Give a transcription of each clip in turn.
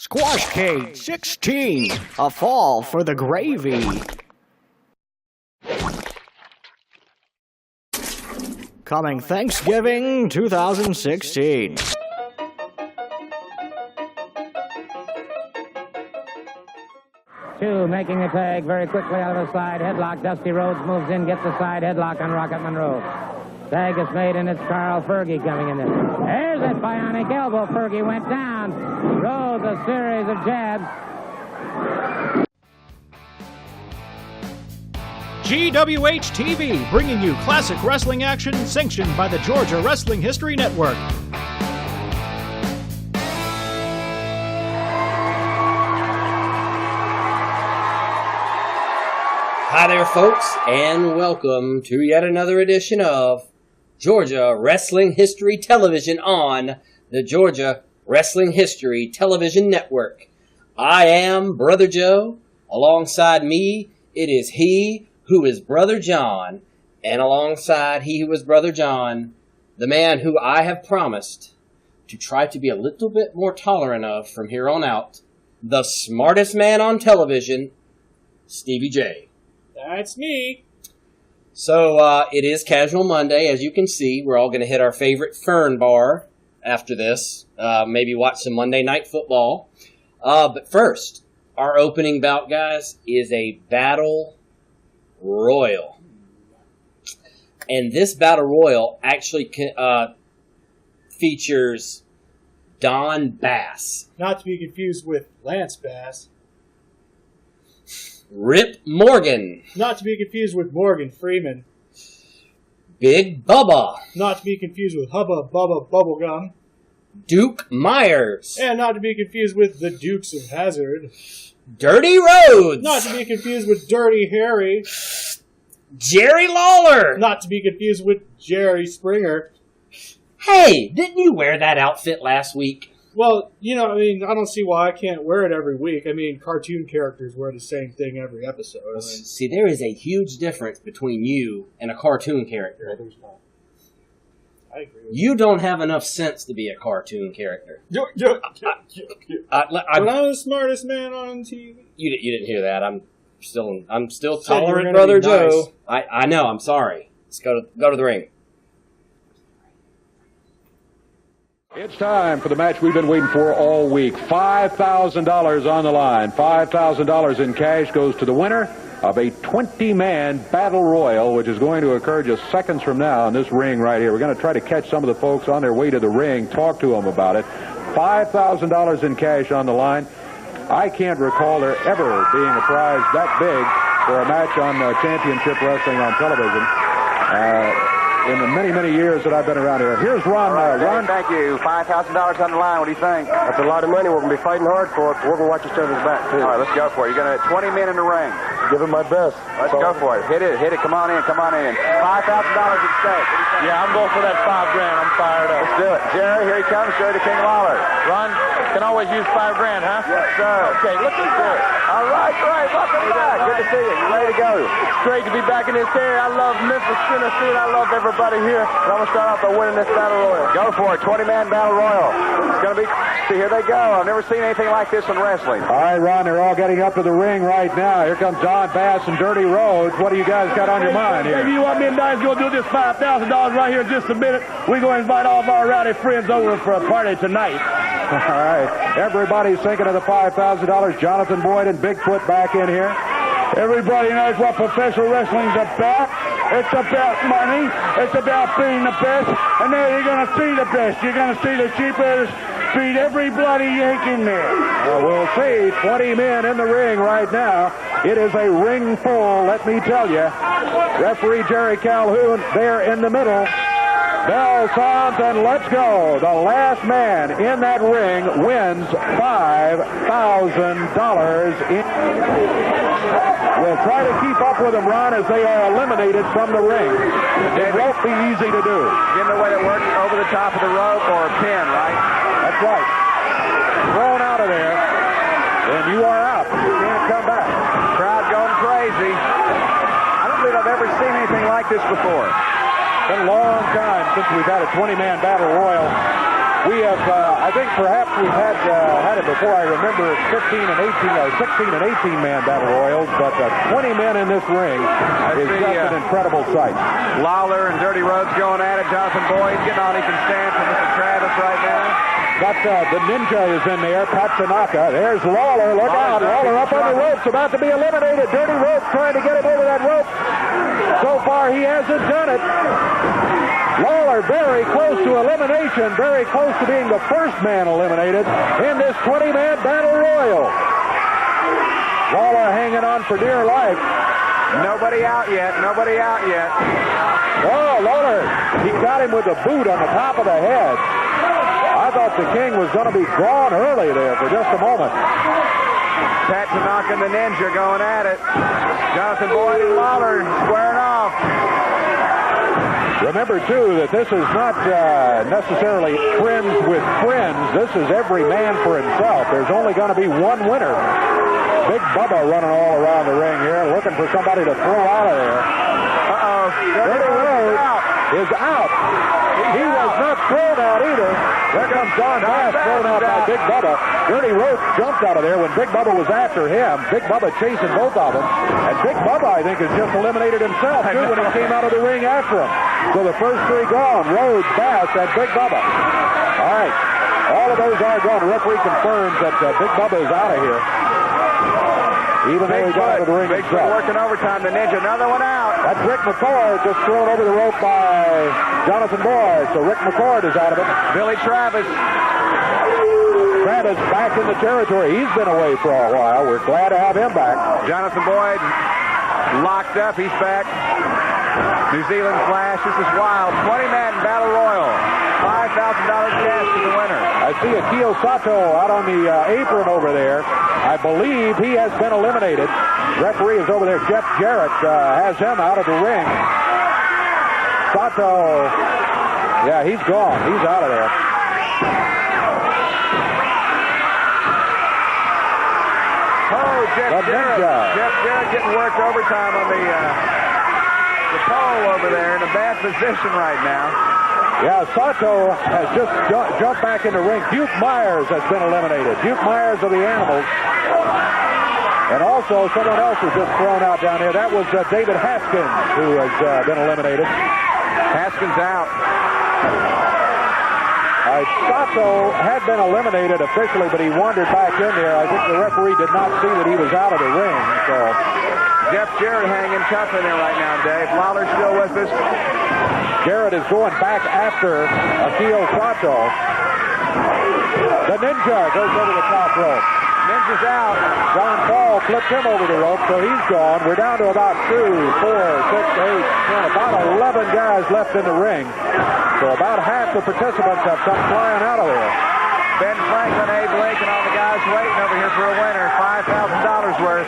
Squash Cage 16, a fall for the gravy. Coming Thanksgiving 2016. Two making the tag very quickly out of the side headlock. Dusty Rhodes moves in, gets the side headlock on Rocket Monroe. Tag is made, and it's Carl Fergie coming in there. There's that bionic elbow. Fergie went down. Rhodes a series of jabs. GWH TV, bringing you classic wrestling action sanctioned by the Georgia Wrestling History Network. Hi there, folks, and welcome to yet another edition of Georgia Wrestling History Television on the Georgia Wrestling History Television Network. I am Brother Joe. Alongside me, it is he who is Brother John, and alongside he who is Brother John, the man who I have promised to try to be a little bit more tolerant of from here on out, the smartest man on television, Stevie Jay. That's me. So, it is Casual Monday. As you can see, we're all going to hit our favorite Fern bar after this. Maybe watch some Monday Night Football. But first, our opening bout, guys, is a Battle Royal. And this Battle Royal actually features Don Bass. Not to be confused with Lance Bass. Rip Morgan. Not to be confused with Morgan Freeman. Big Bubba. Not to be confused with Hubba Bubba Bubblegum. Duke Myers. And not to be confused with the Dukes of Hazzard. Dirty Rhodes. Not to be confused with Dirty Harry. Jerry Lawler. Not to be confused with Jerry Springer. Hey, didn't you wear that outfit last week? Well, I don't see why I can't wear it every week. Cartoon characters wear the same thing every episode. See, there is a huge difference between you and a cartoon character. No, there's not. I agree with you. Don't have enough sense to be a cartoon character. But I'm the smartest man on TV. You didn't hear that. I'm still tolerant, Brother Joe. Nice. I know. I'm sorry. Let's go to the ring. It's time for the match we've been waiting for all week. $5,000 on the line. $5,000 in cash goes to the winner of a 20-man battle royal, which is going to occur just seconds from now in this ring right here. We're going to try to catch some of the folks on their way to the ring, talk to them about it. $5,000 in cash on the line. I can't recall there ever being a prize that big for a match on championship wrestling on television. In the many, many years that I've been around here. Here's Ron. Ron, thank you. $5,000 on the line. What do you think? That's a lot of money. We're going to be fighting hard for it. We're going to watch each other's back, too. All right, let's go for it. You're going to have 20 men in the ring. Give it my best. Let's go for it. Hit it. Come on in. $5,000 at stake. Yeah, I'm going for that $5,000. I'm fired up. Let's do it. Jerry, here he comes. Jerry the King Lawler. Ron, can always use $5,000, huh? Yes, sir. Okay, let's do it. All right, great. Welcome back. Good to see you. You ready to go? It's great to be back in this area. I love Memphis, Tennessee, and I love everybody here. I'm going to start off by winning this battle royal. Go for it. 20-man battle royal. It's going to be... See, here they go. I've never seen anything like this in wrestling. All right, Ron, they're all getting up to the ring right now. Here comes Don Bass and Dirty Rhodes. What do you guys got on your mind here? Maybe you want me and Don's going to do this $5,000 right here in just a minute. We're going to invite all of our rowdy friends over for a party tonight. All right. Everybody's thinking of the $5,000. Jonathan Boyd and Bigfoot back in here. Everybody knows what professional wrestling's about. It's about money. It's about being the best. And there you're going to see the best. You're going to see the cheapers beat every bloody Yank in there. We'll see 20 men in the ring right now. It is a ring full, let me tell you. Referee Jerry Calhoun there in the middle. Bell sounds and let's go. The last man in that ring wins $5,000. We'll try to keep up with them, Ron, as they are eliminated from the ring. It won't be easy to do. Give them the way that works over the top of the rope or a pin, right? That's right. Thrown out of there, and you are out. You can't come back. Crowd going crazy. I don't believe I've ever seen anything like this before. It's been a long time since we've had a 20-man battle royal. We have, I think perhaps we've had it before. I remember 15 and 18 or 16 and 18 man battle royals, but 20 men in this ring is just an incredible sight. Lawler and Dirty Rhodes going at it. Jonathan Boyd getting all he can stand from Mr. Travis right now. Got the Ninja is in there, Patterson. There's Lawler. Look out. Lawler up on the ropes, about to be eliminated. Dirty Rhodes trying to get him over that rope. So far, he hasn't done it. Lawler very close to elimination, very close to being the first man eliminated in this 20-man battle royal. Lawler hanging on for dear life. Nobody out yet. Nobody out yet. Oh, Lawler, he got him with a boot on the top of the head. I thought the King was going to be gone early there for just a moment. Patterson and the Ninja going at it. Jonathan Boyd and Lawler squaring off. Remember, too, that this is not necessarily friends with friends. This is every man for himself. There's only going to be one winner. Big Bubba running all around the ring here, looking for somebody to throw out of there. Dirty Rhodes is out. He was not thrown out either. There comes John Bass thrown out by Big Bubba. Dirty Rhodes jumped out of there when Big Bubba was after him. Big Bubba chasing both of them. And Big Bubba, I think, has just eliminated himself, too, when he came out of the ring after him. So the first three gone. Rhodes, Bass, and Big Bubba. All right. All of those are gone. The referee confirms that Big Bubba is out of here. Even though he got out of the ring himself. Working overtime. The Ninja, another one out. That's Rick McCord just thrown over the rope by Jonathan Boyd. So Rick McCord is out of it. Billy Travis. Travis back in the territory. He's been away for a while. We're glad to have him back. Jonathan Boyd locked up. He's back. New Zealand Flash. This is wild. 20-man battle royal. $5,000 cash to the winner. I see Akio Sato out on the apron over there. I believe he has been eliminated. Referee is over there. Jeff Jarrett has him out of the ring. Sato, yeah, he's gone. He's out of there. Oh, Jeff Jarrett. Jeff Jarrett getting worked overtime on the pole over there in a bad position right now. Yeah, Sato has just jumped back in the ring. Duke Myers has been eliminated. Duke Myers of the Animals. And also someone else was just thrown out down there. That was David Haskins, who has been eliminated. Haskins out. Sato had been eliminated officially, but he wandered back in there. I think the referee did not see that he was out of the ring. So Jeff Jarrett hanging tough in there right now, Dave. Lawler still with us. Jarrett is going back after Akio Sato. The Ninja goes over the top rope. Ninja's out. John Paul flipped him over the rope, so he's gone. We're down to about 2, 4, 6, 8, 10, about 11 guys left in the ring. So about half the participants have come flying out of there. Ben Franklin, Abe Lake, and all the guys waiting over here for a winner. $5,000 worth.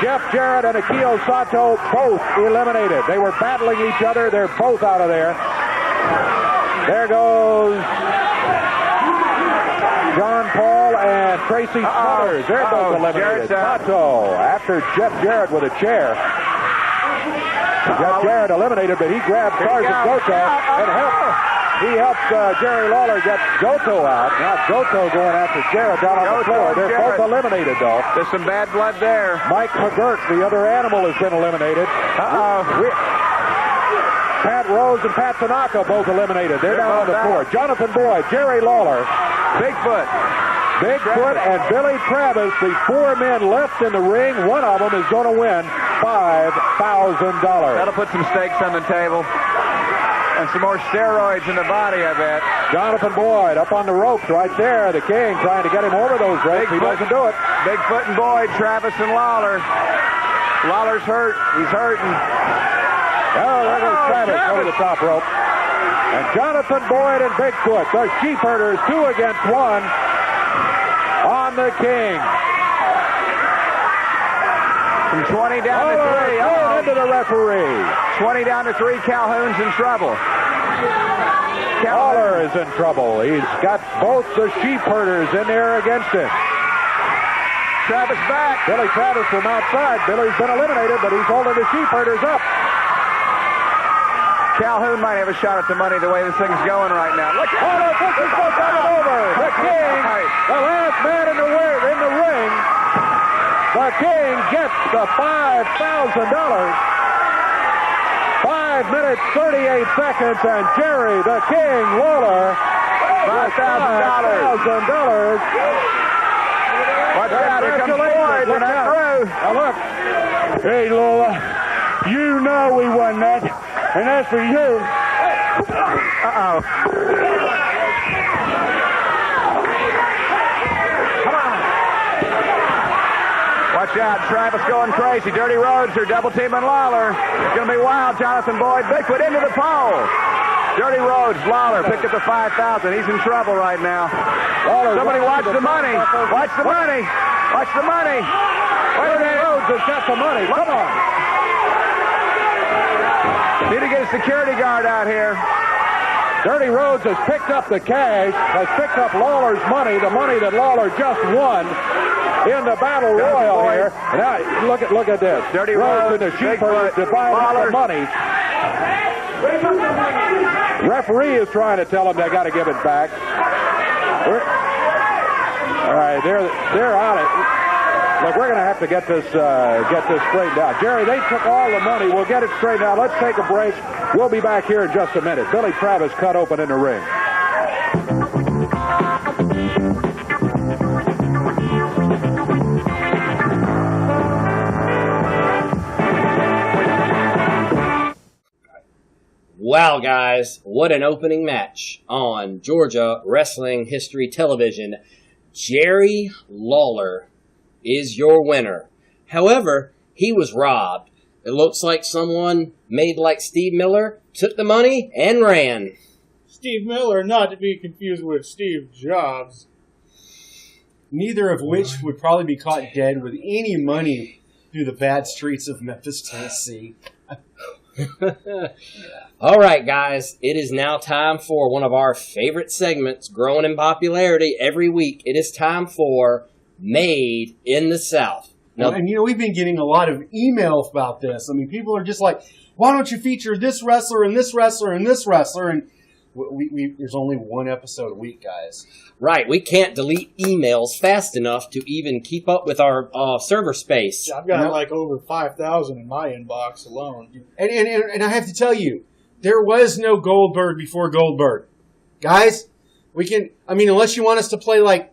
Jeff Jarrett and Akio Sato both eliminated. They were battling each other. They're both out of there. There goes John Paul and Tracy Smothers. They're both eliminated. Sato after Jeff Jarrett with a chair. Jeff Jarrett eliminated, but he grabbed Tarzan Goto and helped. He helped Jerry Lawler get Goto out. Now Goto going after Jarrett down on the floor. They're both eliminated, though. There's some bad blood there. Mike McGurk, the other animal, has been eliminated. Pat Rhodes and Pat Tanaka both eliminated. They're down on the floor. Jonathan Boyd, Jerry Lawler, Bigfoot and Billy Travis, the 4 men left in the ring. One of them is going to win $5,000. That'll put some stakes on the table. And some more steroids in the body, I bet. Jonathan Boyd up on the ropes right there. The King trying to get him over those ropes. He doesn't do it. Bigfoot and Boyd, Travis and Lawler. Lawler's hurt. He's hurting. Oh, there goes Travis over the top rope. And Jonathan Boyd and Bigfoot, the sheep herders, 2 against 1 on the King. From 20 down to 3. Oh, into the referee. 20 down to 3. Calhoun's in trouble. Lawler is in trouble. He's got both the sheep herders in there against him. Travis back. Billy Travis from outside. Billy's been eliminated, but he's holding the sheep herders up. Calhoun might have a shot at the money the way this thing's going right now. Look, Lawler pushes both of them over. The King, the last man in the ring. The King gets the $5,000. 5 minutes, 38 seconds, and Jerry, the King Lawler, $5,000. Watch out, here comes Floyd in that crew. Now look. Hey, Lola, you know we won that, and as for you... Uh-oh. Come on. Watch out, Travis going crazy. Dirty Rhodes are double teaming Lawler. It's going to be wild, Jonathan Boyd. Bigfoot into the pole. Dirty Rhodes, Lawler picked up the 5,000. He's in trouble right now. Somebody watch the money. Watch the money. Watch the money. Wait a minute. Rhodes has got the money. Come on. Need to get a security guard out here. Dirty Rhodes has picked up the cash, has picked up Lawler's money, the money that Lawler just won in the Battle Royal here. Now, look at this. Dirty Rhodes Rhodes and the Sheepherder dividing the money. Referee is trying to tell them they got to give it back. All right, they're on it. Look, we're going to have to get this straightened out. Jerry, they took all the money. We'll get it straightened out. Let's take a break. We'll be back here in just a minute. Billy Travis cut open in the ring. Wow, guys, what an opening match on Georgia Wrestling History Television. Jerry Lawler is your winner. However, he was robbed. It looks like someone made like Steve Miller, took the money, and ran. Steve Miller, not to be confused with Steve Jobs. Neither of which would probably be caught dead with any money through the bad streets of Memphis, Tennessee. All right, guys, it is now time for one of our favorite segments, growing in popularity every week. It is time for Made in the South. Now, and we've been getting a lot of emails about this. I mean, people are just like, why don't you feature this wrestler and this wrestler and this wrestler? And there's only one episode a week, guys. Right, we can't delete emails fast enough to even keep up with our server space. I've got like over 5,000 in my inbox alone. And I have to tell you, there was no Goldberg before Goldberg. Guys, unless you want us to play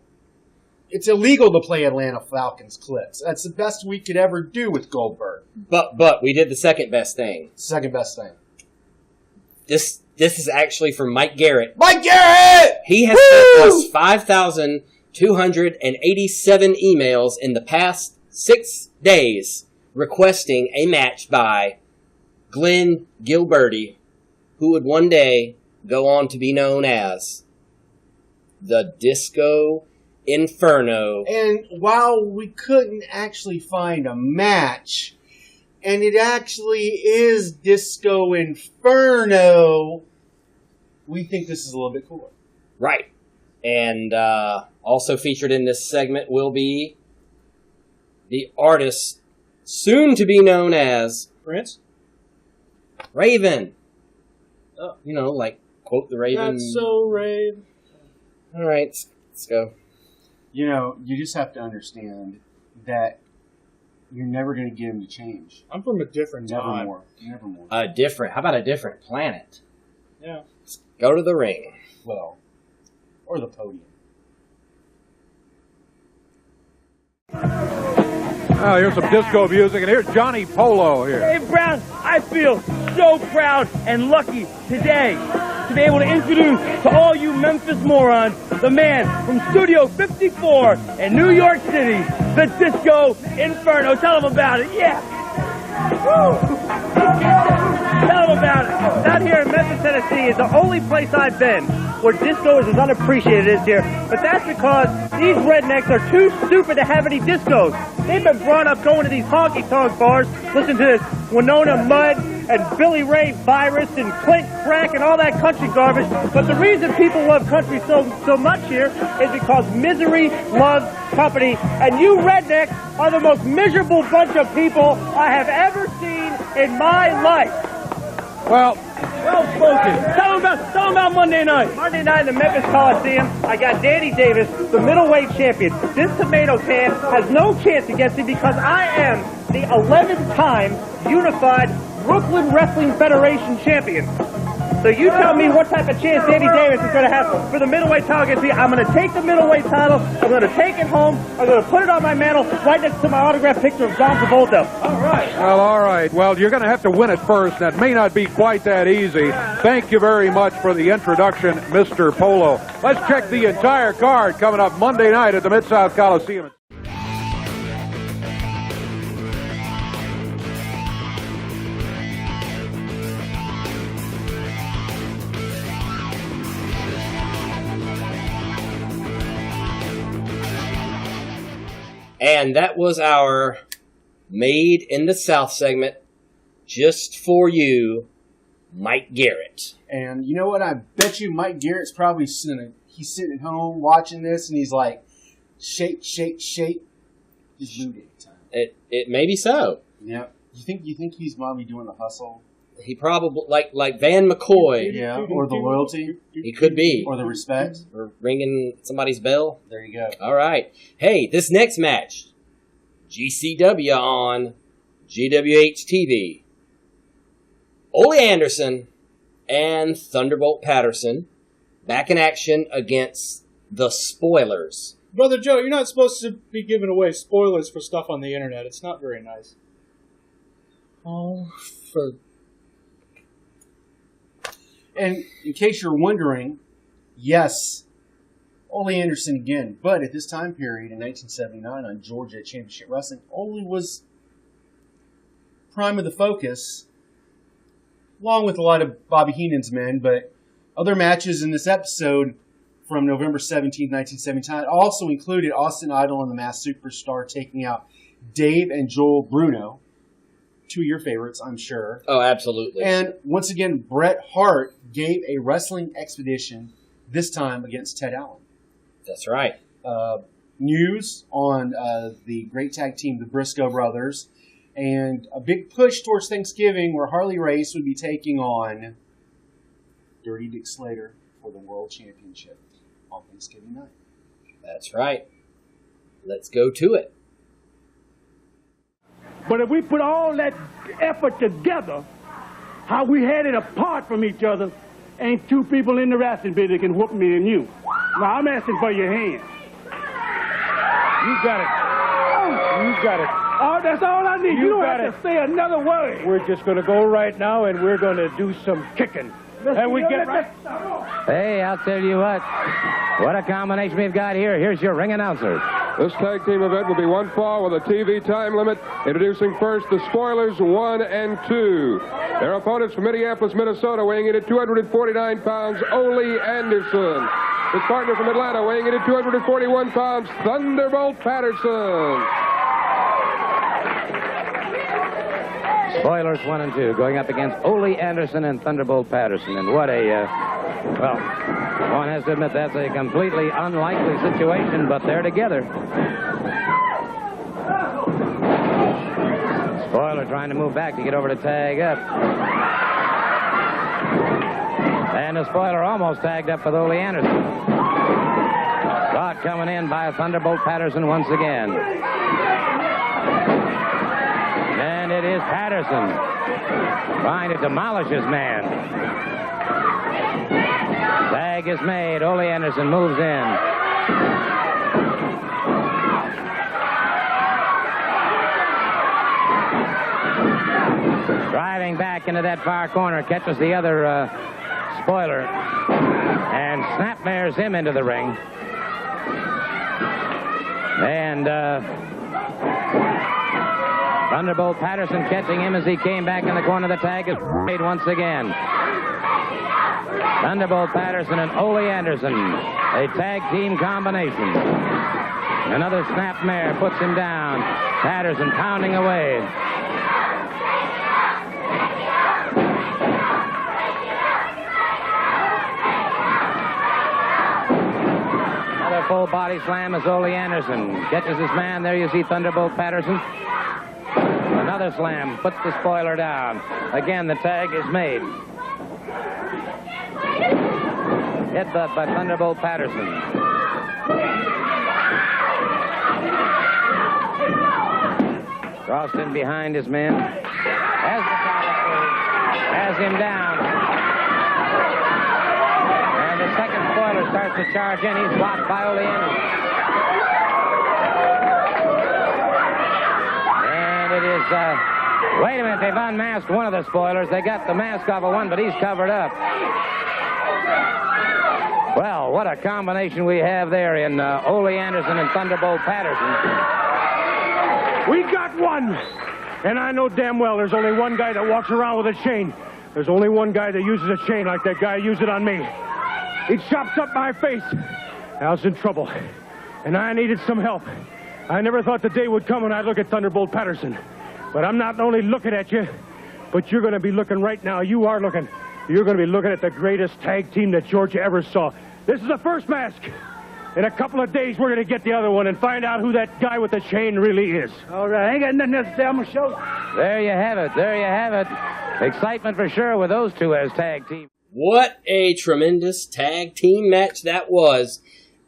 it's illegal to play Atlanta Falcons clips. That's the best we could ever do with Goldberg. But we did the second best thing. Second best thing. This is actually from Mike Garrett. Mike Garrett! He has sent us 5,287 emails in the past 6 days requesting a match by Glenn Gilberti, who would one day go on to be known as the Disco Inferno. And while we couldn't actually find a match, and it actually is Disco Inferno, we think this is a little bit cooler. Right. And also featured in this segment will be the artist soon to be known as Prince? Raven. Quote the Raven. Not so Raven. All right, let's go. You just have to understand that you're never going to get him to change. I'm from a different time. Never more. How about a different planet? Yeah. Let's go to the ring. Well, or the podium. Oh, here's some disco music, and here's Johnny Polo here. Dave Brown, I feel so proud and lucky today to be able to introduce to all you Memphis morons the man from Studio 54 in New York City, the Disco Inferno. Tell them about it, yeah. Woo. Tell them about it. Down here in Memphis, Tennessee is the only place I've been where disco is as unappreciated as here. But that's because these rednecks are too stupid to have any discos. They've been brought up going to these honky-tonk bars, listening to this Winona Mud and Billy Ray Virus and Clint Crack and all that country garbage. But the reason people love country so much here is because misery loves company. And you rednecks are the most miserable bunch of people I have ever seen in my life. Well, Well spoken. Tell them about Monday night. Monday night in the Memphis Coliseum, I got Danny Davis, the middleweight champion. This tomato can has no chance against me because I am the 11th-time unified Brooklyn Wrestling Federation champion. So you tell me what type of chance Danny Davis is going to have for the middleweight title against me. I'm going to take the middleweight title. I'm going to take it home. I'm going to put it on my mantle right next to my autographed picture of John Travolta. All right. Well, all right. Well, you're going to have to win it first. That may not be quite that easy. Thank you very much for the introduction, Mr. Polo. Let's check the entire card coming up Monday night at the Mid-South Coliseum. And that was our Made in the South segment, just for you, Mike Garrett. And you know what? I bet you Mike Garrett's probably he's sitting at home watching this, and he's like, shake, shake, shake. He's booty time. It may be so. Yeah. You think he's probably doing the hustle? He probably like Van McCoy. Yeah, or the loyalty. He could be. Or the respect. Or ringing somebody's bell. There you go. All right. Hey, this next match, GCW on GWH TV. Ole Anderson and Thunderbolt Patterson back in action against the Spoilers. Brother Joe, you're not supposed to be giving away spoilers for stuff on the internet. It's not very nice. Oh, for... And in case you're wondering, yes, Ole Anderson again. But at this time period in 1979 on Georgia Championship Wrestling, Ole was prime of the focus, along with a lot of Bobby Heenan's men. But other matches in this episode from November 17, 1979 also included Austin Idol and the Masked Superstar taking out Dave and Joel Bruno. Two of your favorites, I'm sure. Oh, absolutely. And once again, Bret Hart gave a wrestling expedition, this time against Ted Allen. That's right. News on the great tag team, the Briscoe Brothers, and a big push towards Thanksgiving where Harley Race would be taking on Dirty Dick Slater for the World Championship on Thanksgiving night. That's right. Let's go to it. But if we put all that effort together, how we had it apart from each other, ain't two people in the wrestling business that can whoop me and you. Now, I'm asking for your hand. You got it. You got it. Oh, that's all I need. You don't have to say another word. We're just going to go right now, and we're going to do some kicking. And we get right... Hey, I'll tell you what a combination we've got here. Here's your ring announcer. This tag team event will be one fall with a TV time limit. Introducing first the Spoilers 1 and 2. Their opponents from Minneapolis, Minnesota, weighing in at 249 pounds, Ole Anderson. His partner from Atlanta, weighing in at 241 pounds, Thunderbolt Patterson. Spoilers 1 and 2 going up against Ole Anderson and Thunderbolt Patterson. And what a, well, one has to admit that's a completely unlikely situation, but they're together. Spoiler trying to move back to get over to tag up. And the Spoiler almost tagged up with Ole Anderson. Shot coming in by Thunderbolt Patterson once again. And it is Patterson trying to demolish his man. Tag is made. Ole Anderson moves in. Driving back into that far corner, catches the other Spoiler and snapmares him into the ring. And Thunderbolt Patterson catching him as he came back in the corner. The tag is made once again. Thunderbolt Patterson and Ole Anderson, a tag team combination. Another snapmare puts him down. Patterson pounding away. Another full body slam as Ole Anderson catches his man. There you see Thunderbolt Patterson. Another slam puts the Spoiler down. Again, the tag is made. Headbutt by Thunderbolt Patterson. Crossed in behind his men. Has the collar, has him down. And the second spoiler starts to charge in. He's blocked by Oleander. And it is, wait a minute, they've unmasked one of the spoilers. They got the mask off of one, but he's covered up. Well, what a combination we have there in Ole Anderson and Thunderbolt Patterson. We got one! And I know damn well there's only one guy that walks around with a chain. There's only one guy that uses a chain like that guy used it on me. He chops up my face. I was in trouble. And I needed some help. I never thought the day would come when I'd look at Thunderbolt Patterson. But I'm not only looking at you, but you're going to be looking right now. You are looking. You're going to be looking at the greatest tag team that Georgia ever saw. This is the first mask. In a couple of days, we're going to get the other one and find out who that guy with the chain really is. All right, I ain't got nothing else to say. I'm going to show. There you have it. There you have it. Excitement for sure with those two as tag team. What a tremendous tag team match that was.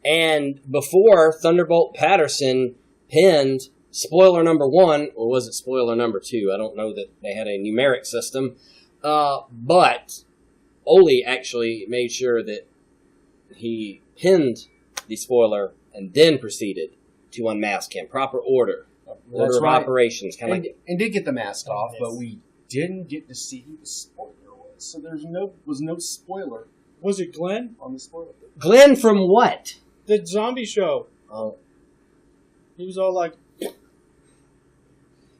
And before Thunderbolt Patterson pinned spoiler number 1, or was it spoiler number 2? I don't know that they had a numeric system. But Ole actually made sure that he pinned the spoiler and then proceeded to unmask him. Proper order. Order of operations. And did get the mask off, but we didn't get to see who the spoiler was. So there's no spoiler. Was it Glenn? On the spoiler. Glenn from what? The zombie show. Oh. He was all like...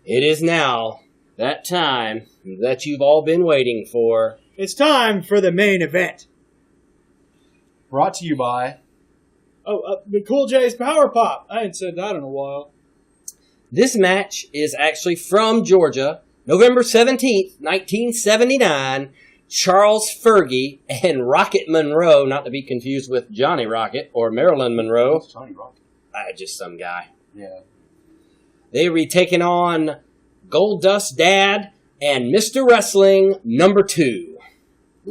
It is now that time that you've all been waiting for. It's time for the main event. Brought to you by... the Cool J's Power Pop. I hadn't said that in a while. This match is actually from Georgia, November 17th, 1979. Charles Fergie and Rocket Monroe, not to be confused with Johnny Rocket or Marilyn Monroe. Who's Johnny Rocket? Just some guy. Yeah. They were taking on Goldust Dad and Mr. Wrestling number 2.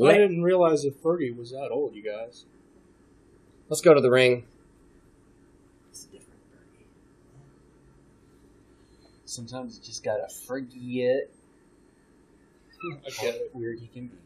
I didn't realize that Fergie was that old, you guys. Let's go to the ring. It's a different Fergie. Sometimes you just gotta forget how weird he can be.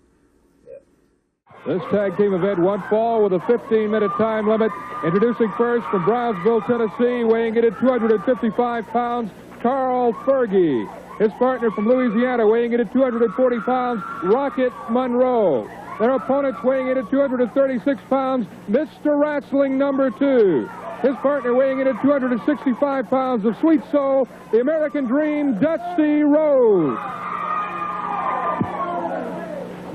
This tag team event, one fall with a 15-minute time limit. Introducing first from Brownsville, Tennessee, weighing in at 255 pounds, Carl Fergie. His partner from Louisiana, weighing in at 240 pounds, Rocket Monroe. Their opponents weighing in at 236 pounds, Mr. Wrestling number 2. His partner weighing in at 265 pounds of Sweet Soul, the American Dream, Dusty Rhodes.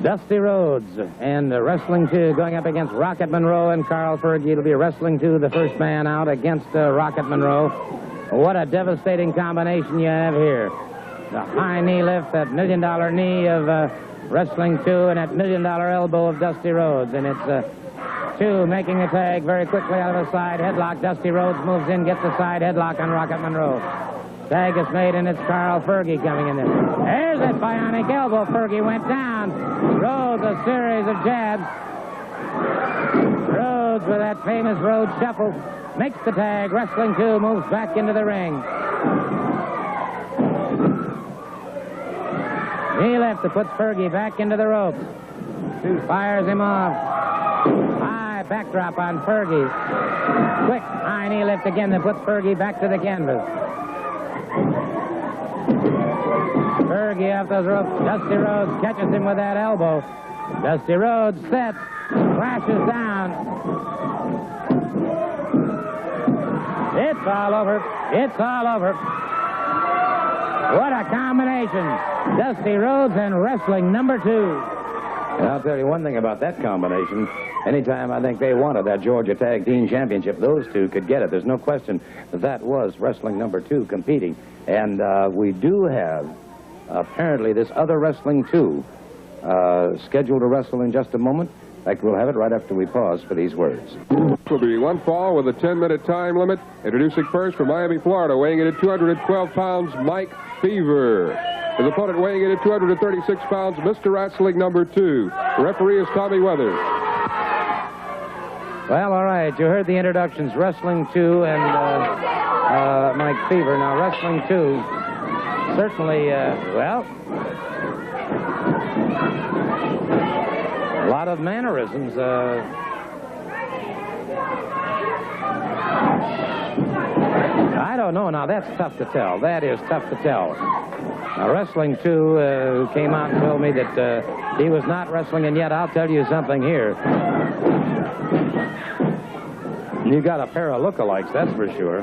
Dusty Rhodes and Wrestling 2 going up against Rocket Monroe and Carl Fergie. It'll be Wrestling 2, the first man out against Rocket Monroe. What a devastating combination you have here. The high knee lift, that $1 million knee of Wrestling 2, and that $1 million elbow of Dusty Rhodes. And it's 2 making a tag very quickly out of the side headlock. Dusty Rhodes moves in, gets the side headlock on Rocket Monroe. Tag is made, and it's Carl Fergie coming in there. There's that bionic elbow. Fergie went down. Rhodes, a series of jabs. Rhodes with that famous Rhodes shuffle. Makes the tag. Wrestling 2 moves back into the ring. Knee left that puts Fergie back into the ropes. Fires him off. High backdrop on Fergie. Quick high knee lift again that puts Fergie back to the canvas. Fergie off those ropes. Dusty Rhodes catches him with that elbow. Dusty Rhodes sets, crashes down. It's all over. It's all over. What a combination. Dusty Rhodes and Wrestling number 2. And I'll tell you one thing about that combination. Anytime I think they wanted that Georgia Tag Team Championship, those two could get it. There's no question that was Wrestling number 2 competing. And we do have, apparently, this other Wrestling 2 scheduled to wrestle in just a moment. In fact, we'll have it right after we pause for these words. Will be one fall with a 10-minute time limit. Introducing first from Miami, Florida, weighing in at 212 pounds, Mike Fever. His opponent weighing in at 236 pounds, Mr. Wrestling number 2. The referee is Tommy Weathers. Well, all right. You heard the introductions. Wrestling 2 and Mike Fever. Now, Wrestling 2, certainly, well, a lot of mannerisms. I don't know. Now, that's tough to tell. That is tough to tell. Now, Wrestling 2 came out and told me that he was not wrestling, and yet I'll tell you something here. You got a pair of lookalikes, that's for sure.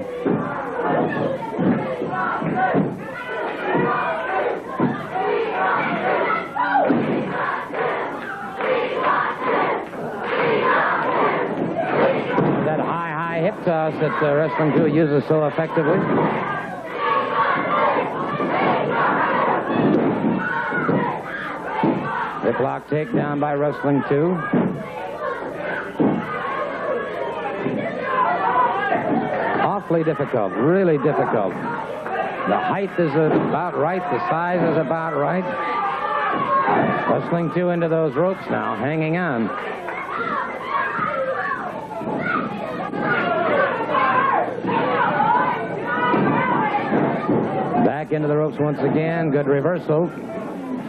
That high hip toss that Wrestling 2 uses so effectively. Hip lock takedown by Wrestling 2. Awfully difficult, really difficult. The height is about right, the size is about right. Wrestling 2 into those ropes now, hanging on. Back into the ropes once again, good reversal.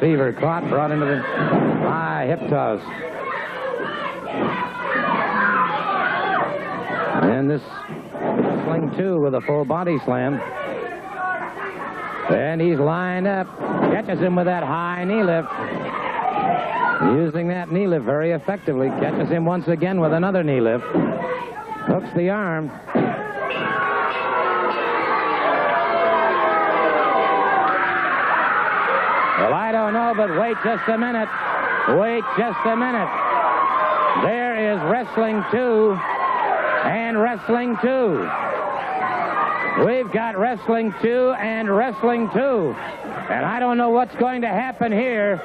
Fever caught, brought into the high hip toss. And this Wrestling 2 with a full body slam. And he's lined up. Catches him with that high knee lift. Using that knee lift very effectively. Catches him once again with another knee lift. Hooks the arm. Well, I don't know, but wait just a minute. Wait just a minute. There is Wrestling 2 and Wrestling 2. We've got Wrestling 2 and Wrestling 2. And I don't know what's going to happen here.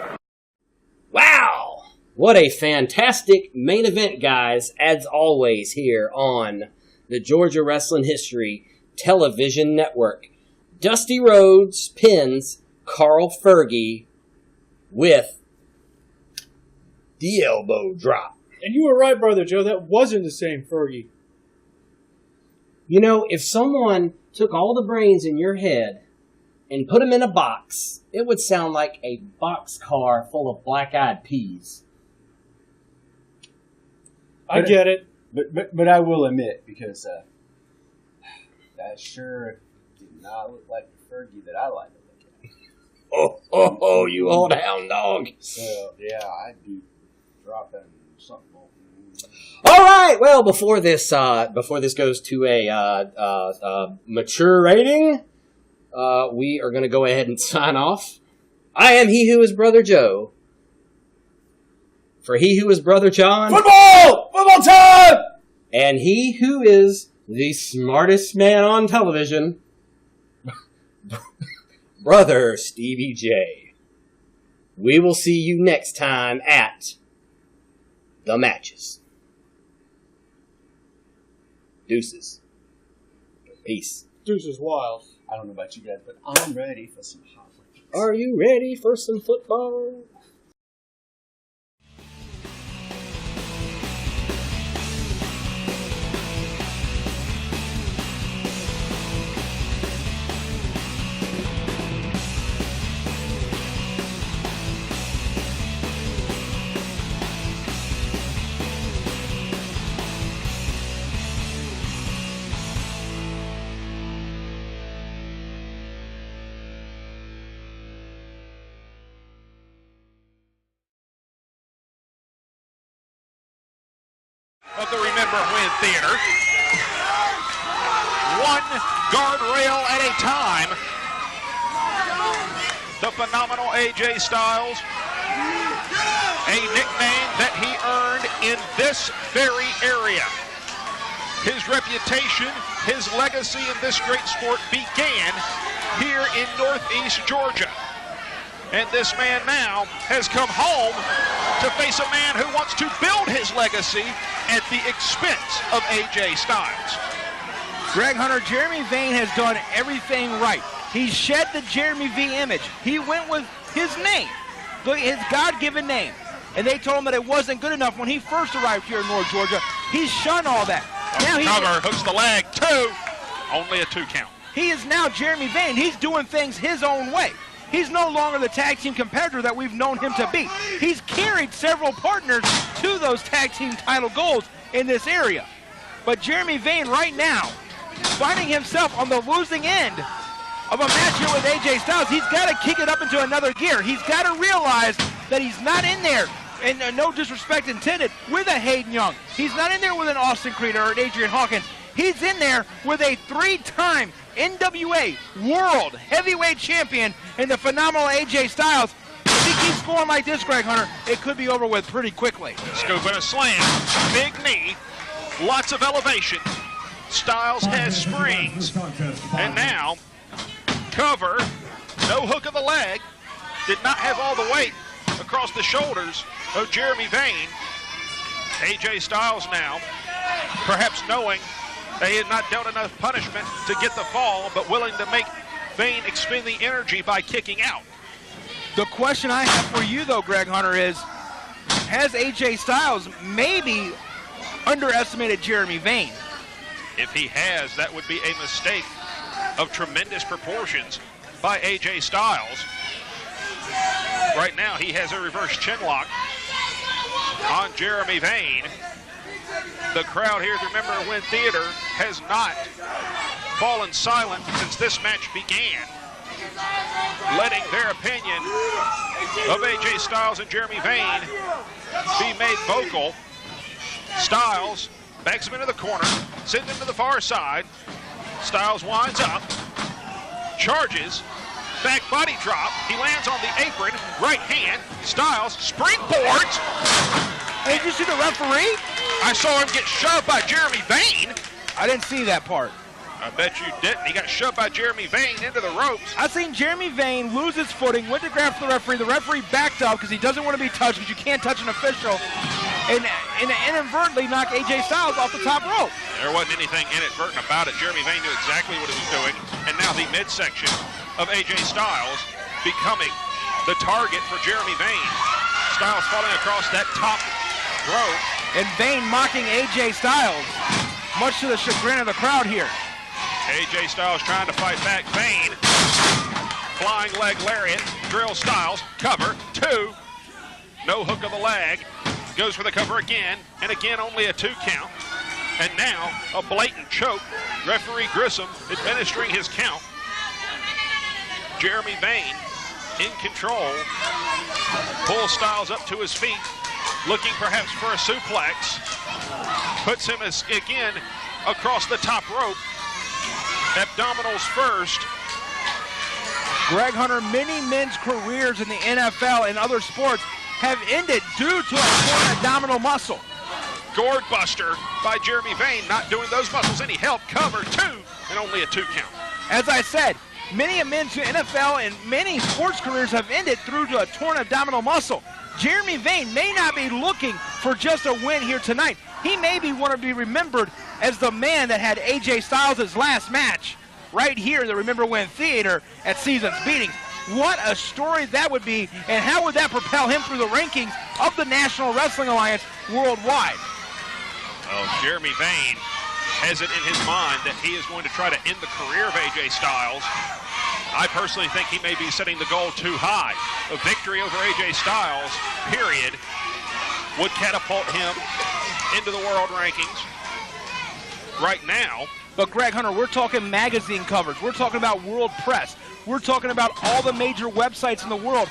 Wow! What a fantastic main event, guys, as always, here on the Georgia Wrestling History Television Network. Dusty Rhodes pins Carl Fergie with the elbow drop. And you were right, Brother Joe. That wasn't the same Fergie. You know, if someone took all the brains in your head and put them in a box, it would sound like a boxcar full of black-eyed peas. I get it. But I will admit, because that sure did not look like the Fergie that I like to look at. Oh, you old hound dog. So, yeah, I'd be dropping something. All right. Well, before this goes to a mature rating, we are going to go ahead and sign off. I am he who is Brother Joe. For he who is Brother John. Football! Football time! And he who is the smartest man on television, Brother Stevie Jay. We will see you next time at the matches. Deuces. Peace. Deuces wild. I don't know about you guys, but I'm ready for some hot wings. Are you ready for some football? Of the Remember When Theater. One guardrail at a time. The phenomenal AJ Styles. A nickname that he earned in this very area. His reputation, his legacy in this great sport began here in Northeast Georgia. And this man now has come home to face a man who wants to build his legacy at the expense of AJ Styles. Greg Hunter, Jeremy Vane has done everything right. He shed the Jeremy V image. He went with his name, his God-given name. And they told him that it wasn't good enough when he first arrived here in North Georgia. He's shunned all that. Now Cover, hooks the leg, 2. Only a 2 count. He is now Jeremy Vane. He's doing things his own way. He's no longer the tag team competitor that we've known him to be. He's carried several partners to those tag team title goals in this area. But Jeremy Vane right now, finding himself on the losing end of a match here with AJ Styles, he's got to kick it up into another gear. He's got to realize that he's not in there, and no disrespect intended, with a Hayden Young. He's not in there with an Austin Creed or an Adrian Hawkins. He's in there with a 3-time NWA World Heavyweight Champion in the phenomenal AJ Styles. If he keeps going like this, Greg Hunter, it could be over with pretty quickly. Scoop and a slam, big knee, lots of elevation. Styles has springs, and now cover, no hook of the leg, did not have all the weight across the shoulders of Jeremy Vane. AJ Styles now, perhaps knowing they had not dealt enough punishment to get the fall, but willing to make Vane expend the energy by kicking out. The question I have for you, though, Greg Hunter, is has AJ Styles maybe underestimated Jeremy Vane? If he has, that would be a mistake of tremendous proportions by AJ Styles. Right now, he has a reverse chinlock on Jeremy Vane. The crowd here, remember, Win Theater has not fallen silent since this match began, letting their opinion of AJ Styles and Jeremy Vane be made vocal. Styles backs him into the corner, sends him to the far side. Styles winds up, charges, back body drop. He lands on the apron, right hand. Styles springboards. Hey, did you see the referee? I saw him get shoved by Jeremy Vane. I didn't see that part. I bet you didn't. He got shoved by Jeremy Vane into the ropes. I seen Jeremy Vane lose his footing, went to grab for the referee. The referee backed up because he doesn't want to be touched, because you can't touch an official, and inadvertently knock AJ Styles off the top rope. There wasn't anything inadvertent about it. Jeremy Vane knew exactly what he was doing, and now the midsection of AJ Styles becoming the target for Jeremy Vane. Styles falling across that top rope. And Vane mocking AJ Styles, much to the chagrin of the crowd here. AJ Styles trying to fight back. Vane, flying leg lariat, drills Styles, cover, 2. No hook of the leg, goes for the cover again, and again only a 2 count. And now a blatant choke. Referee Grissom administering his count. Jeremy Vane in control, pulls Styles up to his feet, looking perhaps for a suplex. Puts him again across the top rope. Abdominals first. Greg Hunter, many men's careers in the NFL and other sports have ended due to a torn abdominal muscle. Gourd buster by Jeremy Vane, not doing those muscles any help. Cover, 2, and only a 2 count. As I said, many of men's NFL and many sports careers have ended through to a torn abdominal muscle. Jeremy Vane may not be looking for just a win here tonight. He may want to be remembered as the man that had AJ Styles' last match right here in the Remember When Theater at Season's Beatings. What a story that would be, and how would that propel him through the rankings of the National Wrestling Alliance worldwide? Well, Jeremy Vane has it in his mind that he is going to try to end the career of AJ Styles. I personally think he may be setting the goal too high. A victory over AJ Styles, period, would catapult him into the world rankings right now. But Greg Hunter, we're talking magazine covers. We're talking about world press. We're talking about all the major websites in the world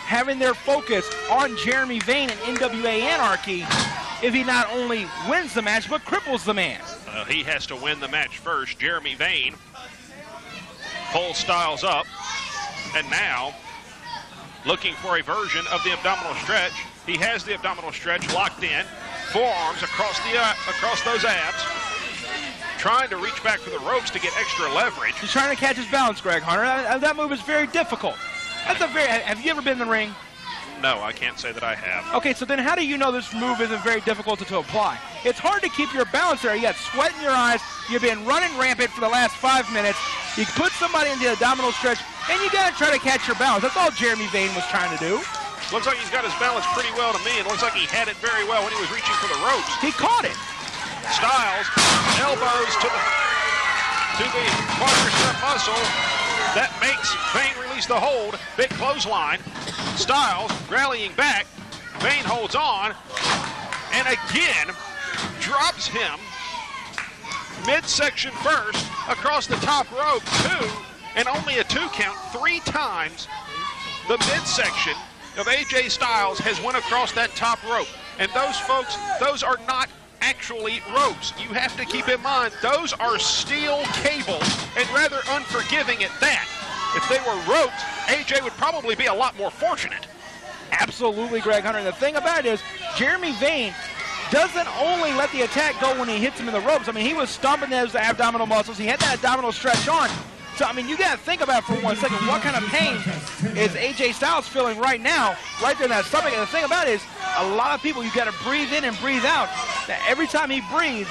having their focus on Jeremy Vane and NWA Anarchy if he not only wins the match, but cripples the man. He has to win the match first. Jeremy Vane pulls Styles up, and now looking for a version of the abdominal stretch. He has the abdominal stretch locked in, forearms across those abs, trying to reach back for the ropes to get extra leverage. He's trying to catch his balance, Greg Hunter. That move is very difficult. Have you ever been in the ring? No, I can't say that I have. Okay, so then how do you know this move isn't very difficult to apply? It's hard to keep your balance there. You got sweat in your eyes. You've been running rampant for the last 5 minutes. You put somebody in the abdominal stretch, and you got to try to catch your balance. That's all Jeremy Vane was trying to do. Looks like he's got his balance pretty well to me. It looks like he had it very well when he was reaching for the ropes. He caught it. Styles, elbows to the quadricep muscle. That makes Vane release the hold. Big clothesline. Styles rallying back. Vane holds on. And again, drops him midsection first across the top rope. 2, and only a 2 count. 3 times the midsection of AJ Styles has went across that top rope. And those folks, those are not actually ropes. You have to keep in mind, those are steel cables, and rather unforgiving at that. If they were ropes, AJ would probably be a lot more fortunate. Absolutely, Greg Hunter. And the thing about it is, Jeremy Vane doesn't only let the attack go when he hits him in the ropes. I mean, he was stomping those abdominal muscles. He had that abdominal stretch on. So, I mean, you got to think about for 1 second, what kind of pain is AJ Styles feeling right now, right there in that stomach? And the thing about it is, a lot of people, you got to breathe in and breathe out. That every time he breathes,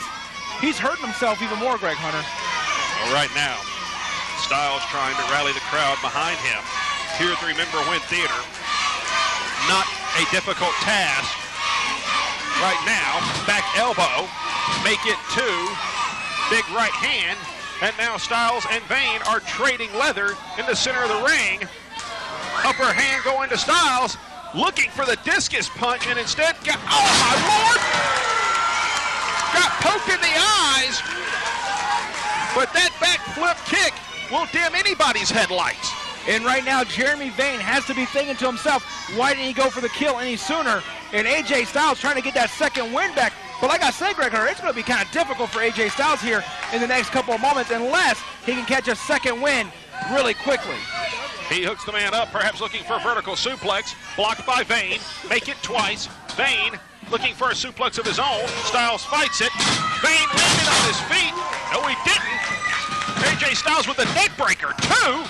he's hurting himself even more, Greg Hunter. Well, right now, Styles trying to rally the crowd behind him here at the Remember When Theater. Not a difficult task. Right now, back elbow, make it 2, big right hand, and now Styles and Vane are trading leather in the center of the ring. Upper hand going to Styles, looking for the discus punch, and instead got, oh my Lord! Got poked in the eyes, but that backflip kick will dim anybody's headlights. And right now, Jeremy Vane has to be thinking to himself, why didn't he go for the kill any sooner? And AJ Styles trying to get that second win back. But like I said, Greg Hunter, it's going to be kind of difficult for AJ Styles here in the next couple of moments unless he can catch a second win really quickly. He hooks the man up, perhaps looking for a vertical suplex. Blocked by Vane. Make it twice. Vane looking for a suplex of his own. Styles fights it. Vane landed on his feet. No, he didn't. AJ Styles with a neck breaker. 2.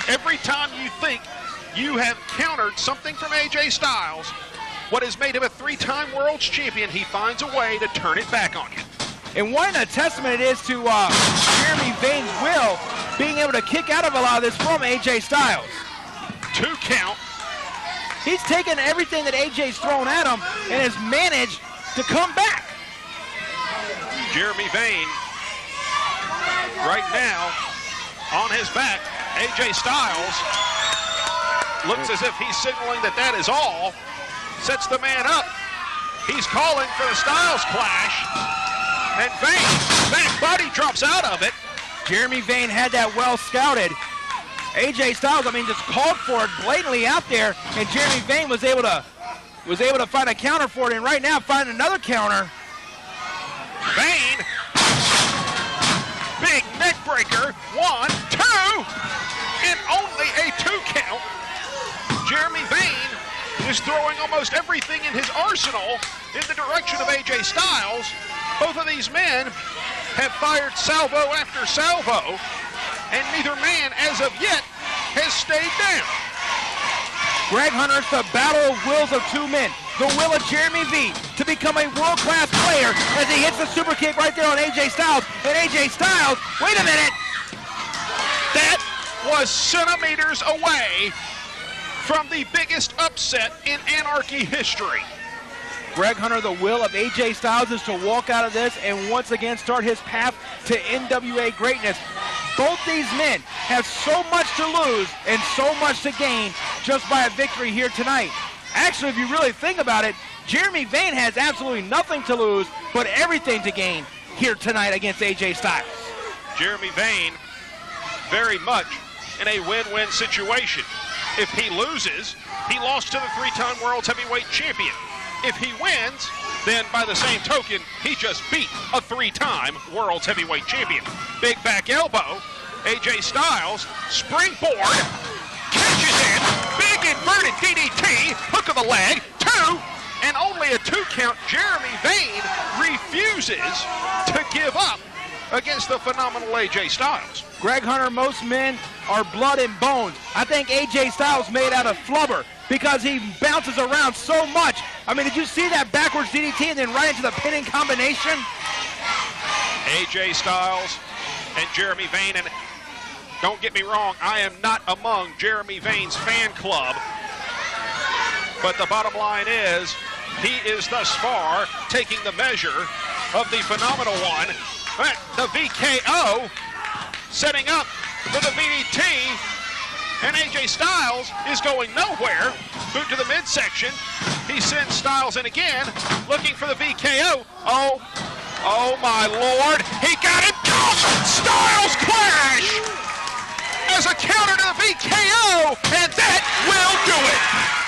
Every time you think you have countered something from AJ Styles, what has made him a 3-time world's champion, he finds a way to turn it back on you. And what a testament it is to Jeremy Vane's will, being able to kick out of a lot of this from AJ Styles. 2 count. He's taken everything that AJ's thrown at him and has managed to come back. Jeremy Vane right now on his back. AJ Styles looks as if he's signaling that that is all. Sets the man up. He's calling for the Styles clash. And Vane, back body drops out of it. Jeremy Vane had that well scouted. AJ Styles, I mean, just called for it blatantly out there, and Jeremy Vane was able to find a counter for it, and right now find another counter. Vane, big neck breaker. 1, 2, and only a 2 count. Jeremy Vane is throwing almost everything in his arsenal in the direction of AJ Styles. Both of these men have fired salvo after salvo, and neither man, as of yet, has stayed down. Greg Hunter, it's the battle of wills of 2 men. The will of Jeremy Vane to become a world-class player as he hits the super kick right there on AJ Styles. And AJ Styles, wait a minute. That was centimeters away from the biggest upset in Anarchy history. Greg Hunter, the will of AJ Styles is to walk out of this and once again start his path to NWA greatness. Both these men have so much to lose and so much to gain just by a victory here tonight. Actually, if you really think about it, Jeremy Vane has absolutely nothing to lose but everything to gain here tonight against AJ Styles. Jeremy Vane very much in a win-win situation. If he loses, he lost to the 3-time World's Heavyweight Champion. If he wins, then by the same token, he just beat a 3-time World's Heavyweight Champion. Big back elbow, AJ Styles, springboard, catches in, big inverted DDT, hook of the leg, 2, and only a 2 count. Jeremy Vane refuses to give up against the phenomenal AJ Styles. Greg Hunter, most men are blood and bones. I think AJ Styles made out of flubber because he bounces around so much. I mean, did you see that backwards DDT and then right into the pinning combination? AJ Styles and Jeremy Vane, and don't get me wrong, I am not among Jeremy Vane's fan club, but the bottom line is He is thus far taking the measure of the phenomenal one. The VKO setting up for the VDT. And AJ Styles is going nowhere. Boot to the midsection. He sends Styles in again, looking for the VKO. Oh my Lord. He got him. Styles clash as a counter to the VKO, and that will do it.